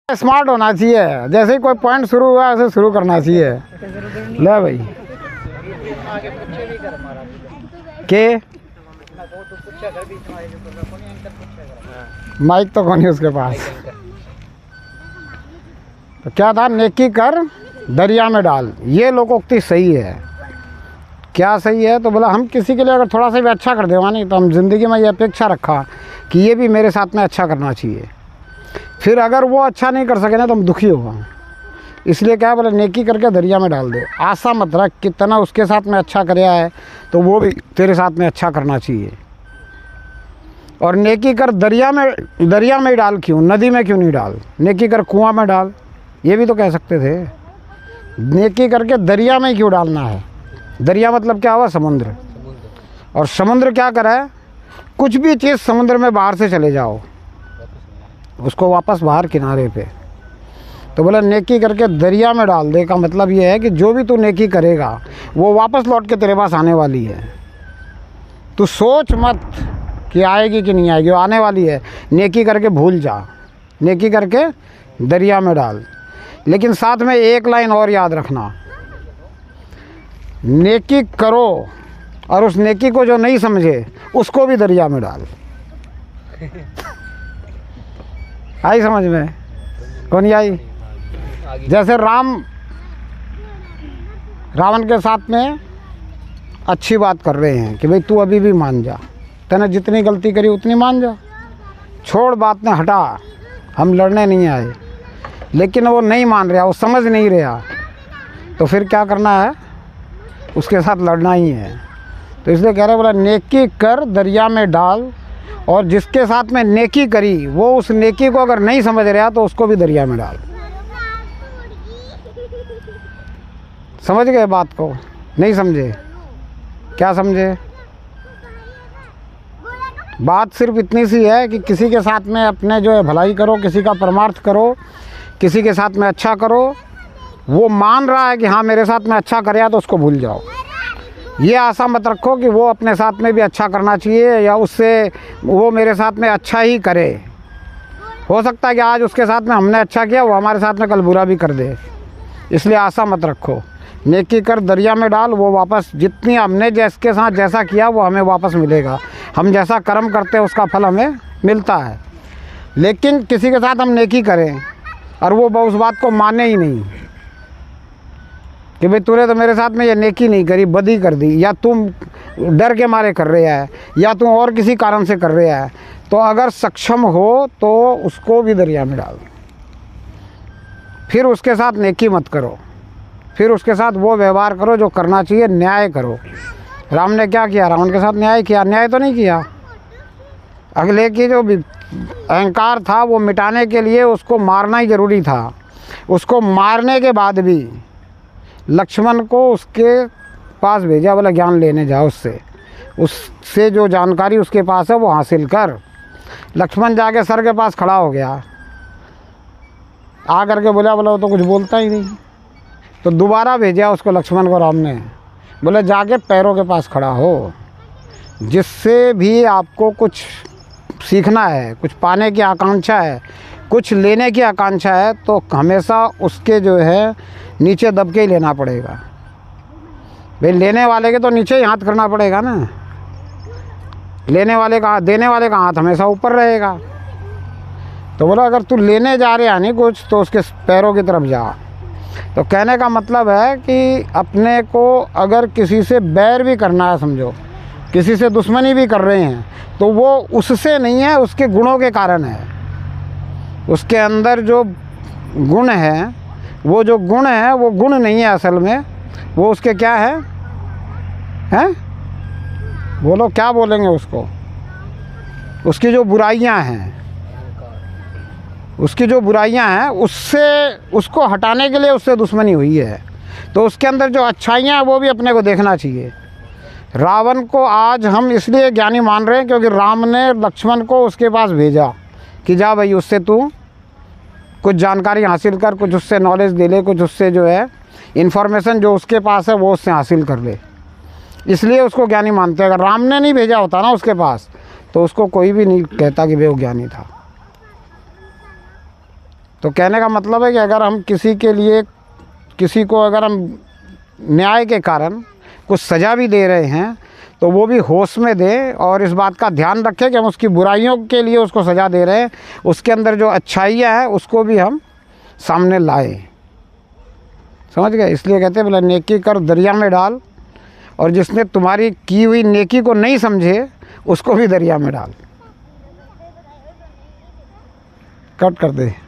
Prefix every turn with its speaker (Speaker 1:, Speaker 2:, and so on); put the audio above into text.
Speaker 1: Smart होना चाहिए, जैसे ही कोई पॉइंट शुरू हुआ उसे शुरू करना चाहिए। ले भाई के माइक तो कौन है उसके पास। तो क्या था, नेकी कर दरिया में डाल, ये लोकोक्ति सही है। क्या सही है? तो बोला हम किसी के लिए अगर थोड़ा सा भी अच्छा कर देवा नहीं तो हम ज़िंदगी में ये अपेक्षा रखा कि ये भी मेरे साथ में अच्छा करना चाहिए। फिर अगर वो अच्छा नहीं कर सके ना तो हम दुखी होगा। इसलिए क्या बोले, नेकी करके दरिया में डाल दे। आशा मत रख कितना उसके साथ में अच्छा कराया है तो वो भी तेरे साथ में अच्छा करना चाहिए। और नेकी कर दरिया में ही डाल, क्यों नदी में क्यों नहीं डाल? नेकी कर कुआं में डाल, ये भी तो कह सकते थे। नेकी करके दरिया में क्यों डालना है? दरिया मतलब क्या हुआ? समुद्र। और समुद्र क्या करा है? कुछ भी चीज़ समुद्र में बाहर से चले जाओ उसको वापस बाहर किनारे पे। तो बोला नेकी करके दरिया में डाल दे का मतलब ये है कि जो भी तू नेकी करेगा वो वापस लौट के तेरे पास आने वाली है। तू सोच मत कि आएगी कि नहीं आएगी, वो आने वाली है। नेकी करके भूल जा, नेकी करके दरिया में डाल। लेकिन साथ में एक लाइन और याद रखना, नेकी करो और उस नेकी को जो नहीं समझे उसको भी दरिया में डाल। आई समझ में? कौन आई? जैसे रावण के साथ में अच्छी बात कर रहे हैं कि भाई तू अभी भी मान जा, तूने जितनी गलती करी उतनी मान जा, छोड़ बात ने हटा, हम लड़ने नहीं आए। लेकिन वो नहीं मान रहा, वो समझ नहीं रहा, तो फिर क्या करना है? उसके साथ लड़ना ही है। तो इसलिए कह रहे बोला नेकी कर दरिया में डाल, और जिसके साथ में नेकी करी वो उस नेकी को अगर नहीं समझ रहा तो उसको भी दरिया में डाल। समझ गए बात को? नहीं समझे? क्या समझे? बात सिर्फ इतनी सी है कि किसी के साथ में अपने जो है भलाई करो, किसी का परमार्थ करो, किसी के साथ में अच्छा करो। वो मान रहा है कि हाँ मेरे साथ में अच्छा करे तो उसको भूल जाओ। ये आशा मत रखो कि वो अपने साथ में भी अच्छा करना चाहिए या उससे वो मेरे साथ में अच्छा ही करे। हो सकता है कि आज उसके साथ में हमने अच्छा किया, वो हमारे साथ में कल बुरा भी कर दे। इसलिए आशा मत रखो। नेकी कर दरिया में डाल, वो वापस जितनी हमने जिसके साथ जैसा किया वो हमें वापस मिलेगा। हम जैसा कर्म करते हैं उसका फल हमें मिलता है। लेकिन किसी के साथ हम नेकी करें और वो उस बात को माने ही नहीं कि भाई तूने तो मेरे साथ में ये नेकी नहीं करी, बदी कर दी, या तुम डर के मारे कर रहे हैं या तुम और किसी कारण से कर रहे हैं, तो अगर सक्षम हो तो उसको भी दरिया में डाल। फिर उसके साथ नेकी मत करो, फिर उसके साथ वो व्यवहार करो जो करना चाहिए, न्याय करो। राम ने क्या किया? रावण के साथ न्याय किया? न्याय तो नहीं किया। अगले की जो अहंकार था वो मिटाने के लिए उसको मारना ही ज़रूरी था। उसको मारने के बाद भी लक्ष्मण को उसके पास भेजा, बोला ज्ञान लेने जाओ उससे जो जानकारी उसके पास है वो हासिल कर। लक्ष्मण जाके सर के पास खड़ा हो गया, आ करके बोला वो तो कुछ बोलता ही नहीं। तो दोबारा भेजा उसको लक्ष्मण को राम ने, बोले जाके पैरों के पास खड़ा हो। जिससे भी आपको कुछ सीखना है, कुछ पाने की आकांक्षा है, कुछ लेने की आकांक्षा है, तो हमेशा उसके जो है नीचे दब के ही लेना पड़ेगा। भाई लेने वाले के तो नीचे ही हाथ करना पड़ेगा ना, लेने वाले का, देने वाले का हाथ हमेशा ऊपर रहेगा। तो बोला अगर तू लेने जा रहे नहीं कुछ तो उसके पैरों की तरफ जा। तो कहने का मतलब है कि अपने को अगर किसी से बैर भी करना है, समझो किसी से दुश्मनी भी कर रहे हैं, तो वो उससे नहीं है, उसके गुणों के कारण है। उसके अंदर जो गुण है, वो जो गुण है वो गुण नहीं है असल में, वो उसके क्या है? हैं? बोलो क्या बोलेंगे उसको? उसकी जो बुराइयां हैं, उसकी जो बुराइयां हैं उसको हटाने के लिए उससे दुश्मनी हुई है। तो उसके अंदर जो अच्छाइयां हैं वो भी अपने को देखना चाहिए। रावण को आज हम इसलिए ज्ञानी मान रहे हैं क्योंकि राम ने लक्ष्मण को उसके पास भेजा कि जा भाई उससे तू कुछ जानकारी हासिल कर, कुछ उससे नॉलेज दे ले, कुछ उससे जो है इन्फॉर्मेशन जो उसके पास है वो उससे हासिल कर ले। इसलिए उसको ज्ञानी मानते हैं। अगर राम ने नहीं भेजा होता ना उसके पास तो उसको कोई भी नहीं कहता कि वे वो ज्ञानी था। तो कहने का मतलब है कि अगर हम किसी के लिए, किसी को अगर हम न्याय के कारण कुछ सज़ा भी दे रहे हैं तो वो भी होश में दे और इस बात का ध्यान रखें कि हम उसकी बुराइयों के लिए उसको सज़ा दे रहे हैं, उसके अंदर जो अच्छाइयाँ हैं उसको भी हम सामने लाएं। समझ गए? इसलिए कहते हैं बोला नेकी कर दरिया में डाल, और जिसने तुम्हारी की हुई नेकी को नहीं समझे उसको भी दरिया में डाल। कट कर दे।